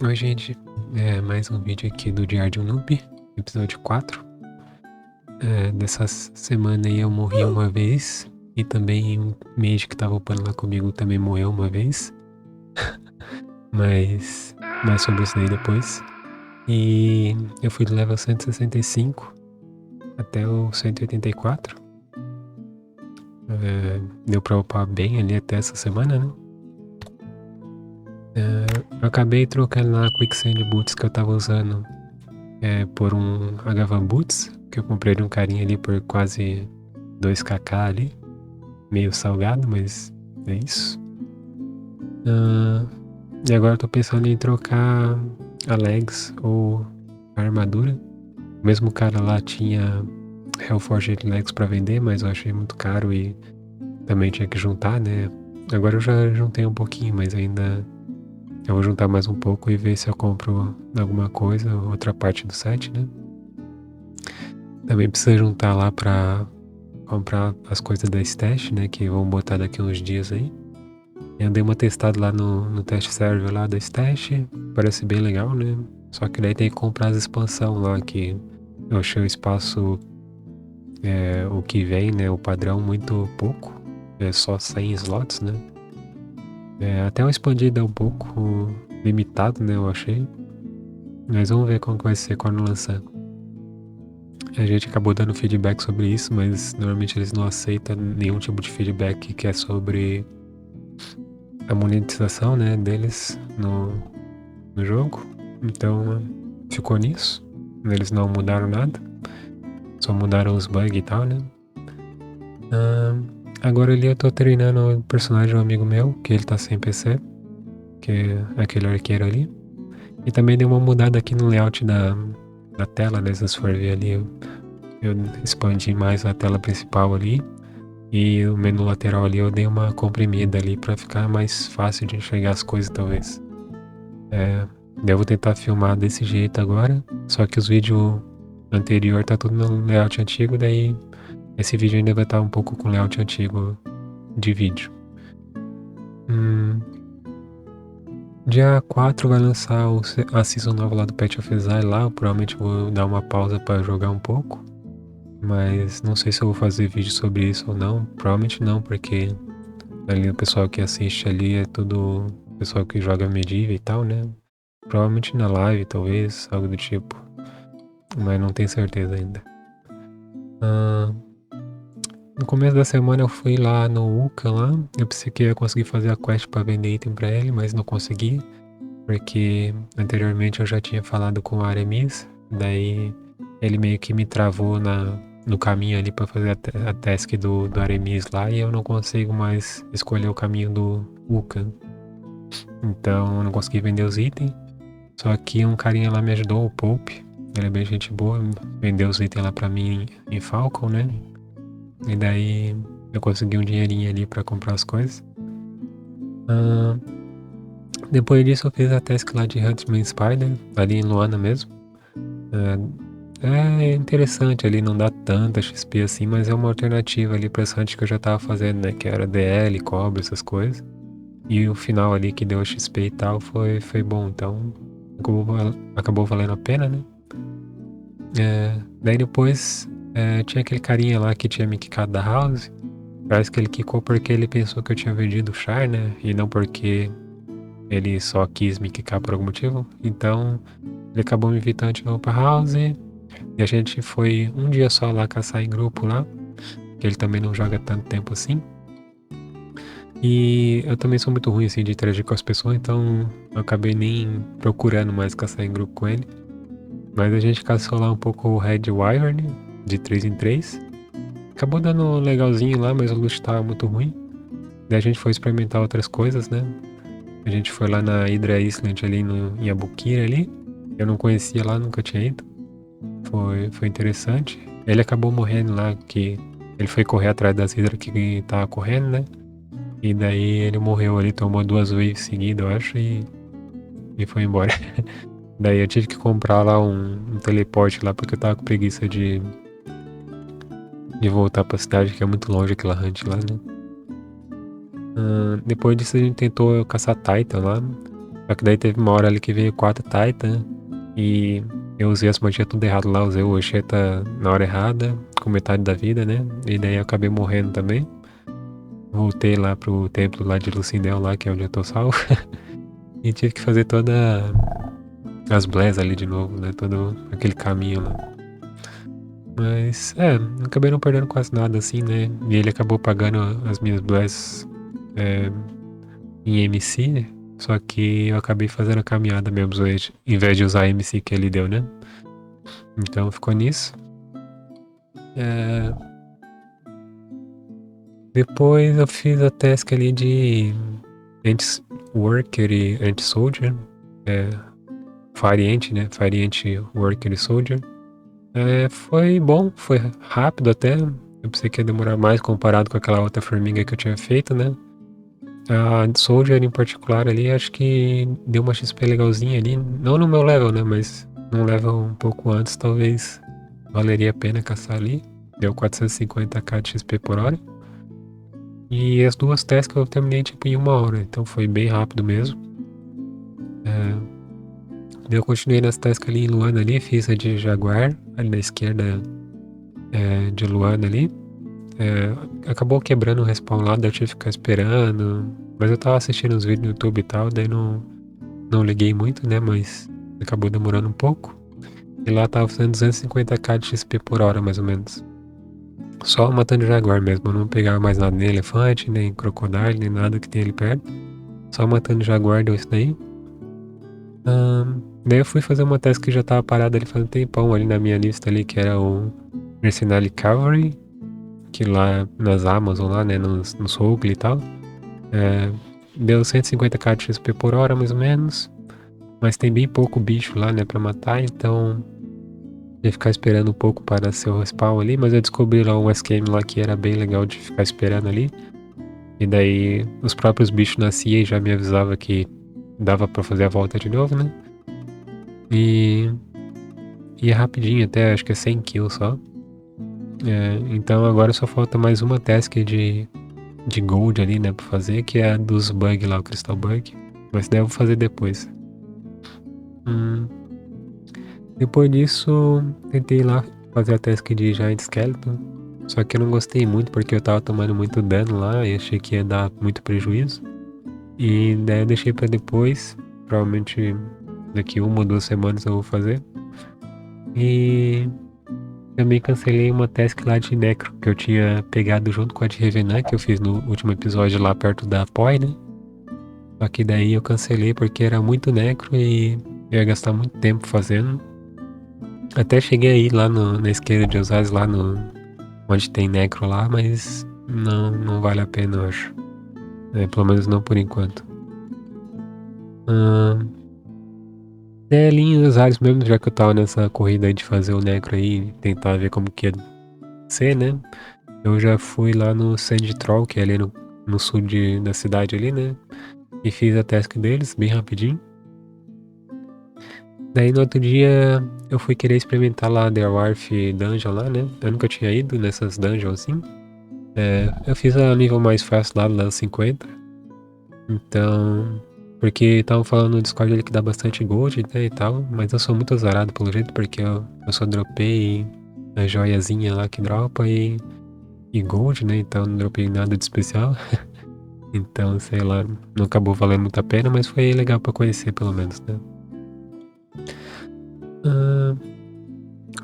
Oi, gente. Mais um vídeo aqui do Diário de um Noob, episódio 4. Dessa semana aí eu morri uma vez e também um mage que tava upando lá comigo também morreu uma vez. Mas mais sobre isso aí depois. E eu fui do level 165 até o 184. Deu pra upar bem ali até essa semana, né? Eu acabei trocando lá a Quicksand Boots que eu tava usando por um Agavan Boots, que eu comprei de um carinha ali por quase 2kk ali. Meio salgado, mas é isso. E agora eu tô pensando em trocar a legs ou a armadura. O mesmo cara lá tinha Hellforged legs pra vender, mas eu achei muito caro e também tinha que juntar, né? Agora eu já juntei um pouquinho, mas ainda eu vou juntar mais um pouco e ver se eu compro alguma coisa, outra parte do set, né? Também precisa juntar lá pra comprar as coisas da stash, né? Que vão botar daqui uns dias aí. Eu dei uma testada lá no test server lá da stash, parece bem legal, né? Só que daí tem que comprar as expansão lá, que eu achei o espaço, o que vem, né? O padrão muito pouco, é só 100 slots, né? Até o expandido é um pouco limitado, né? Eu achei. Mas vamos ver como que vai ser quando lançar. A gente acabou dando feedback sobre isso, mas normalmente eles não aceitam nenhum tipo de feedback que é sobre a monetização, né, deles no jogo. Então ficou nisso. Eles não mudaram nada. Só mudaram os bugs e tal, né? Agora ali eu tô treinando o personagem de um amigo meu, que ele tá sem PC, que é aquele arqueiro ali. E também deu uma mudada aqui no layout da tela, né? Se você for ver ali, eu expandi mais a tela principal ali. E o menu lateral ali eu dei uma comprimida ali pra ficar mais fácil de enxergar as coisas, talvez. Devo tentar filmar desse jeito agora. Só que os vídeos anterior tá tudo no layout antigo, daí esse vídeo ainda vai estar um pouco com layout antigo de vídeo. Dia 4 vai lançar a season nova lá do Path of Exile lá. Eu provavelmente vou dar uma pausa pra jogar um pouco. Mas não sei se eu vou fazer vídeo sobre isso ou não. Provavelmente não, porque ali o pessoal que assiste ali é tudo pessoal que joga Medivh e tal, né? Provavelmente na live, talvez, algo do tipo. Mas não tenho certeza ainda. No começo da semana eu fui lá no Uka lá. Eu pensei que ia conseguir fazer a quest pra vender item pra ele, mas não consegui. Porque anteriormente eu já tinha falado com o Aramis. Daí ele meio que me travou no caminho ali pra fazer a task do Aramis lá. E eu não consigo mais escolher o caminho do Uka. Então eu não consegui vender os itens. Só que um carinha lá me ajudou, o Pope. Ele é bem gente boa, vendeu os itens lá pra mim em Falcon, né? E daí eu consegui um dinheirinho ali pra comprar as coisas. Depois disso eu fiz a task lá de Huntsman Spider, ali em Luana mesmo. É interessante ali, não dá tanta XP assim, mas é uma alternativa ali para as hunts que eu já tava fazendo, né? Que era DL, cobra, essas coisas. E o final ali que deu XP e tal foi bom, então acabou valendo a pena, né? Daí depois tinha aquele carinha lá que tinha me quicado da house. Parece que ele quicou porque ele pensou que eu tinha vendido o char, né? E não porque ele só quis me quicar por algum motivo. Então ele acabou me invitando de novo pra house. E a gente foi um dia só lá caçar em grupo lá. Que ele também não joga tanto tempo assim. E eu também sou muito ruim assim de interagir com as pessoas, então eu acabei nem procurando mais caçar em grupo com ele. Mas a gente caçou lá um pouco o Red Wyvern, de 3 em 3. Acabou dando legalzinho lá, mas o loot tava muito ruim. Daí a gente foi experimentar outras coisas, né? A gente foi lá na Hydra Island ali em Abukir ali. Eu não conhecia lá, nunca tinha ido. Foi interessante. Ele acabou morrendo lá, que ele foi correr atrás das Hydra que tava correndo, né? E daí ele morreu ali, tomou 2 waves seguidas, eu acho, e foi embora. Daí eu tive que comprar lá um teleporte lá, porque eu tava com preguiça de voltar pra cidade, que é muito longe aquela hunt lá, né? Depois disso a gente tentou caçar Titan lá. Só que daí teve uma hora ali que veio 4 Titan e eu usei as magias tudo errado lá, usei o Osheta na hora errada, com metade da vida, né? E daí eu acabei morrendo também. Voltei lá pro templo lá de Lucindel, lá, que é onde eu tô salvo. E tive que fazer toda as blés ali de novo, né? Todo aquele caminho lá. Mas, acabei não perdendo quase nada assim, né? E ele acabou pagando as minhas blés em MC, só que eu acabei fazendo a caminhada mesmo hoje, em vez de usar a MC que ele deu, né? Então ficou nisso. Depois eu fiz a task ali de Anti-Worker e Anti-Soldier. Fire Ant, né? Fire Ant Worker e Soldier. Foi bom, foi rápido até. Eu pensei que ia demorar mais comparado com aquela outra formiga que eu tinha feito, né? A Soldier em particular ali, acho que deu uma XP legalzinha ali. Não no meu level, né? Mas num level um pouco antes, talvez valeria a pena caçar ali. Deu 450k de XP por hora. E as duas tasks eu terminei tipo em 1 hora, então foi bem rápido mesmo. Eu continuei nas tasks ali em Luana ali, fiz a de Jaguar, ali na esquerda de Luana ali. Acabou quebrando o respawn lá, daí eu tive que ficar esperando. Mas eu tava assistindo os vídeos no YouTube e tal, daí não liguei muito, né? Mas acabou demorando um pouco. E lá tava fazendo 250k de XP por hora, mais ou menos. Só matando Jaguar mesmo, eu não pegava mais nada, nem elefante, nem crocodile, nem nada que tem ali perto. Só matando Jaguar deu isso daí. Daí eu fui fazer uma task que já tava parada ali faz um tempão ali na minha lista ali, que era o Mercenary Cavalry, que lá nas Amazon lá, né, nos Rogue e tal. Deu 150k de XP por hora, mais ou menos. Mas tem bem pouco bicho lá, né, pra matar, então ia ficar esperando um pouco para ser o respawn ali, mas eu descobri lá um esquema lá que era bem legal de ficar esperando ali. E daí os próprios bichos nasciam e já me avisava que dava pra fazer a volta de novo, né? E é rapidinho até, acho que é 100 kills só. Então agora só falta mais uma task de gold ali, né, pra fazer, que é a dos bug lá, o Crystal Bug. Mas daí eu vou fazer depois. Depois disso, tentei lá fazer a task de Giant Skeleton. Só que eu não gostei muito porque eu tava tomando muito dano lá e achei que ia dar muito prejuízo. E daí eu deixei pra depois. Provavelmente daqui 1 ou 2 semanas eu vou fazer. E também cancelei uma task lá de Necro que eu tinha pegado junto com a de Revenant, que eu fiz no último episódio lá perto da Poi, né? Só que daí eu cancelei porque era muito Necro e eu ia gastar muito tempo fazendo. Até cheguei aí lá na esquerda de Osasco, lá onde tem Necro lá, mas não vale a pena, eu acho. Pelo menos não por enquanto. Ali em Osasco mesmo, já que eu tava nessa corrida aí de fazer o Necro aí, tentar ver como que ia ser, né? Eu já fui lá no Sand Troll, que é ali no sul da cidade ali, né? E fiz a task deles, bem rapidinho. Daí no outro dia eu fui querer experimentar lá The Wharf Dungeon lá, né? Eu nunca tinha ido nessas dungeons assim. Eu fiz a nível mais fácil lá, level 50. Então, porque estavam falando no Discord ali que dá bastante gold, né, e tal. Mas eu sou muito azarado pelo jeito, porque eu só dropei a joiazinha lá que dropa e gold, né? Então não dropei nada de especial. Então, sei lá, não acabou valendo muito a pena, mas foi legal pra conhecer pelo menos, né?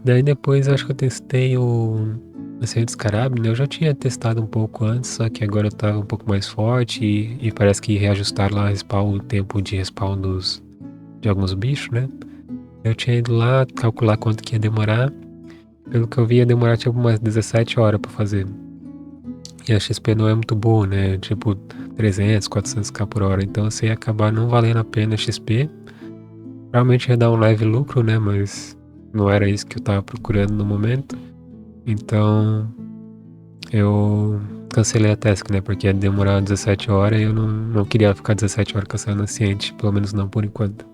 Daí depois eu acho que eu testei o Senhor Descarado, né? Eu já tinha testado um pouco antes, só que agora eu tava um pouco mais forte e parece que reajustaram lá o tempo de respawn de alguns bichos, né? Eu tinha ido lá calcular quanto que ia demorar. Pelo que eu vi, ia demorar tipo umas 17 horas pra fazer. E a XP não é muito boa, né? Tipo 300, 400k por hora. Então você ia acabar não valendo a pena a XP. Realmente ia dar um leve lucro, né? Mas não era isso que eu tava procurando no momento. Então eu cancelei a task, né? Porque ia demorar 17 horas e eu não queria ficar 17 horas caçando anciente, pelo menos não por enquanto.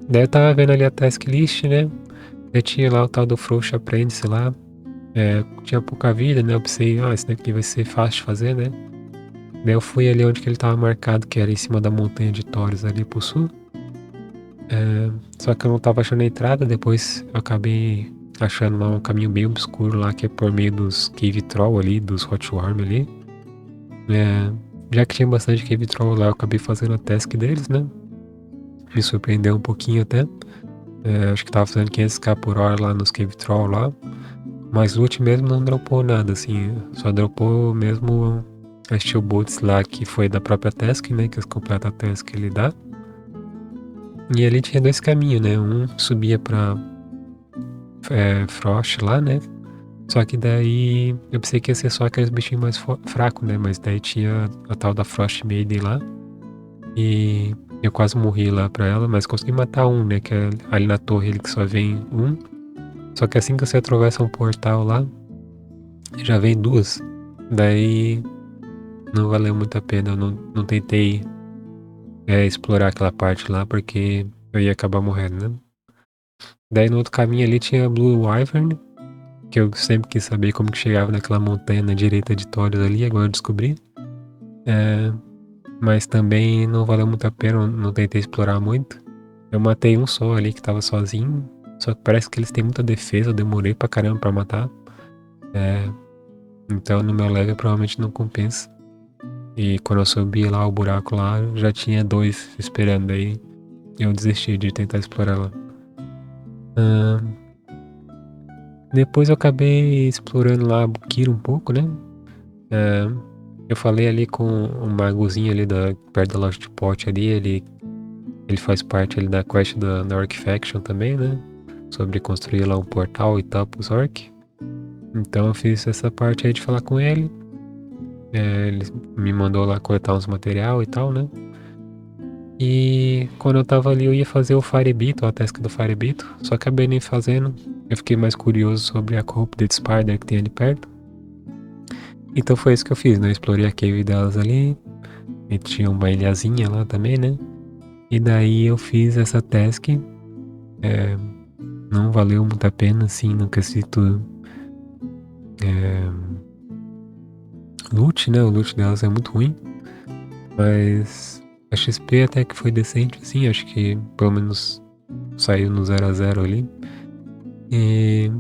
Daí eu tava vendo ali a task list, né? Eu tinha lá o tal do Frouxa Apprentice lá. Tinha pouca vida, né? Eu pensei, esse daqui vai ser fácil de fazer, né? Daí eu fui ali onde que ele tava marcado, que era em cima da montanha de Taurus ali pro sul. Só que eu não tava achando a entrada, depois eu acabei achando lá um caminho bem obscuro lá, que é por meio dos Cave Troll ali, dos Hot Worm ali. Já que tinha bastante Cave Troll lá, eu acabei fazendo a task deles, né? Me surpreendeu um pouquinho até. Acho que tava fazendo 500k por hora lá nos Cave Troll lá. Mas loot mesmo não dropou nada, assim. Só dropou mesmo as Steel Boots lá, que foi da própria task, né? Que as completa a task ele dá. E ali tinha dois caminhos, né? Um subia pra Frost lá, né? Só que daí eu pensei que ia ser só aqueles bichinhos mais fracos, né? Mas daí tinha a tal da Frost Maiden lá. E eu quase morri lá pra ela, mas consegui matar um, né? Que é ali na torre ele que só vem um. Só que assim que você atravessa um portal lá, já vem duas. Daí não valeu muito a pena. Eu não tentei explorar aquela parte lá porque eu ia acabar morrendo, né? Daí no outro caminho ali tinha a Blue Wyvern, que eu sempre quis saber como que chegava naquela montanha na direita de Taurus ali, agora eu descobri. Mas também não valeu muito a pena, não tentei explorar muito. Eu matei um só ali que tava sozinho, só que parece que eles têm muita defesa, eu demorei pra caramba pra matar. Então no meu level provavelmente não compensa. E quando eu subi lá o buraco lá, já tinha dois esperando aí. Eu desisti de tentar explorar lá. Depois eu acabei explorando lá Bukir um pouco, né? Eu falei ali com um magozinho ali perto da loja de pote ali, ele faz parte ali da quest da Orc Faction também, né? Sobre construir lá um portal e tal pros Orc. Então eu fiz essa parte aí de falar com ele. Ele me mandou lá coletar uns material e tal, né? E quando eu tava ali eu ia fazer o Firebito, a task do Firebito, só acabei nem fazendo. Eu fiquei mais curioso sobre a Corrupted Spider que tem ali perto. Então foi isso que eu fiz, né? Eu explorei a cave delas ali. E tinha uma ilhazinha lá também, né? E daí eu fiz essa task. Não valeu muito a pena, assim, no quesito loot, né? O loot delas é muito ruim. Mas a XP até que foi decente, assim. Acho que pelo menos saiu no 0 a 0 ali. E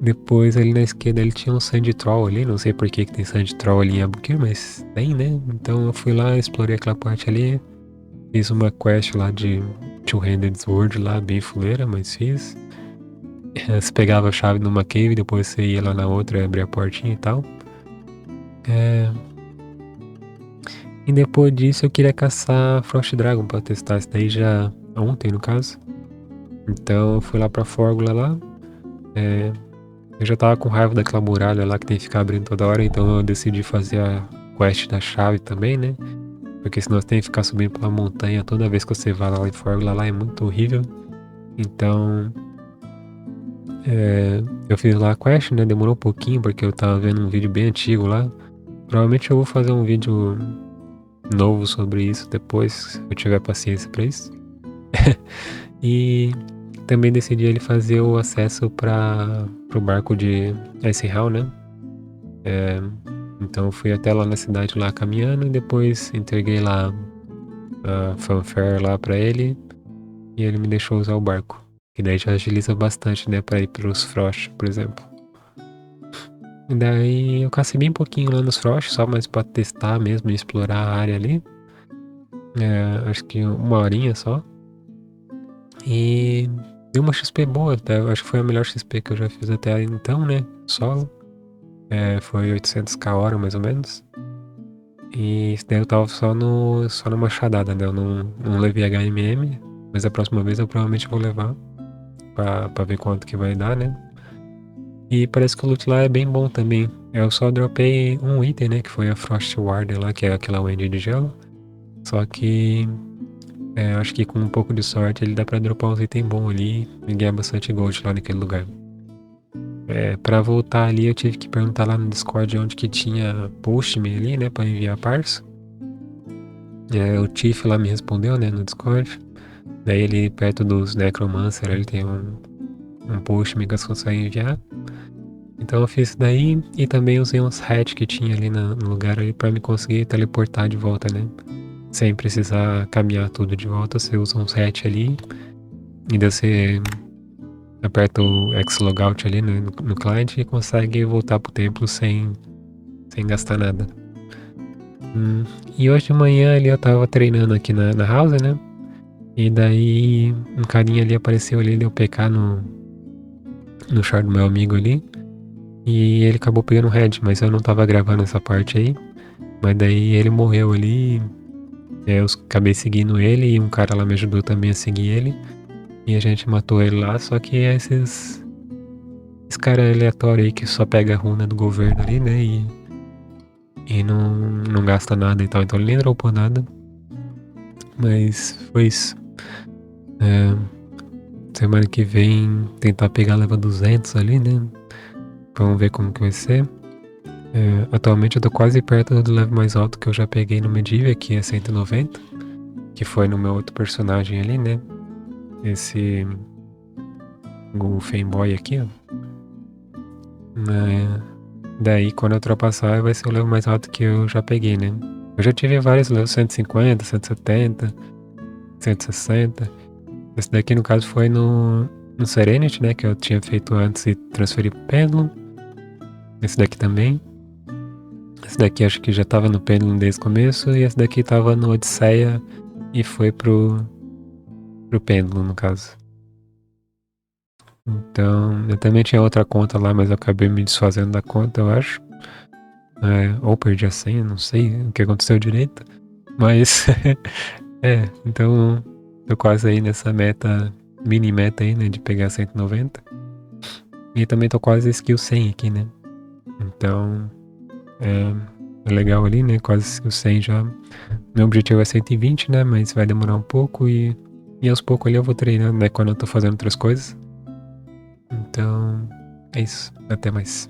depois ali na esquerda ele tinha um Sand Troll ali. Não sei por que tem Sand Troll ali em Abukir, mas tem, né? Então eu fui lá, explorei aquela parte ali. Fiz uma quest lá de Two-Handed Sword lá, bem fuleira, mas fiz. Você pegava a chave numa cave, depois você ia lá na outra e abria a portinha e tal. E depois disso eu queria caçar Frost Dragon pra testar isso daí já ontem, no caso. Então eu fui lá pra Fórgula lá. Eu já tava com raiva daquela muralha lá que tem que ficar abrindo toda hora, então eu decidi fazer a quest da chave também, né? Porque senão você tem que ficar subindo pela montanha toda vez que você vai lá em Fórgula lá, é muito horrível. Então eu fiz lá a quest, né? Demorou um pouquinho porque eu tava vendo um vídeo bem antigo lá. Provavelmente eu vou fazer um vídeo novo sobre isso depois, se eu tiver paciência pra isso. E também decidi ele fazer o acesso pro barco de Icehall, né? Então eu fui até lá na cidade lá caminhando e depois entreguei lá a fanfare lá pra ele e ele me deixou usar o barco. E daí já agiliza bastante, né, pra ir pros Frost, por exemplo. E daí eu cacei bem pouquinho lá nos Frost, só mais pra testar mesmo e explorar a área ali. Acho que uma horinha só. E deu uma XP boa, até. Acho que foi a melhor XP que eu já fiz até então, né? Solo. Foi 800k hora mais ou menos. E isso daí eu tava só na machadada, né? Eu não levei HMM, mas a próxima vez eu provavelmente vou levar pra ver quanto que vai dar, né? E parece que o loot lá é bem bom também. Eu só dropei um item, né? Que foi a Frost Warden lá, que é aquela Wendy de gelo. Só que acho que com um pouco de sorte ele dá pra dropar uns itens bons ali e ganhar bastante gold lá naquele lugar. Pra voltar ali eu tive que perguntar lá no Discord onde que tinha Postman ali, né? Pra enviar parça. O Tiff lá me respondeu, né? No Discord. Daí ele, perto dos Necromancer, ele tem um Postman que você consegue enviar. Então eu fiz isso daí e também usei uns hatch que tinha ali no lugar ali pra me conseguir teleportar de volta, né? Sem precisar caminhar tudo de volta, você usa uns hatch ali e daí você aperta o X-Logout ali no client e consegue voltar pro templo sem gastar nada. E hoje de manhã ali eu tava treinando aqui na house, né? E daí um carinha ali apareceu ali, deu PK no char do meu amigo ali. E ele acabou pegando head, mas eu não tava gravando essa parte aí. Mas daí ele morreu ali. Eu acabei seguindo ele e um cara lá me ajudou também a seguir ele. E a gente matou ele lá, só que esse cara aleatório aí que só pega a runa do governo ali, né? E não gasta nada e tal. Então ele nem dropou nada. Mas foi isso. Semana que vem tentar pegar a leva 200 ali, né? Vamos ver como que vai ser. Atualmente eu tô quase perto do level mais alto que eu já peguei no Medivh, que é 190. Que foi no meu outro personagem ali, né? Esse... O Fanboy aqui, ó. Daí quando eu ultrapassar vai ser o level mais alto que eu já peguei, né? Eu já tive vários levels 150, 170, 160. Esse daqui no caso foi no Serenity, né? Que eu tinha feito antes e transferi pro Pendulum. Esse daqui também. Esse daqui acho que já tava no Pendulum desde o começo. E esse daqui tava no Odisseia e foi pro Pendulum, no caso. Então, eu também tinha outra conta lá, mas eu acabei me desfazendo da conta, eu acho. Ou perdi a senha, não sei o que aconteceu direito. Mas, então, tô quase aí nessa meta, mini meta aí, né, de pegar 190. E também tô quase skill 100 aqui, né. Então, é legal ali, né, quase skill 100 já. Meu objetivo é 120, né, mas vai demorar um pouco e aos poucos ali eu vou treinando, né, quando eu tô fazendo outras coisas. Então, é isso. Até mais.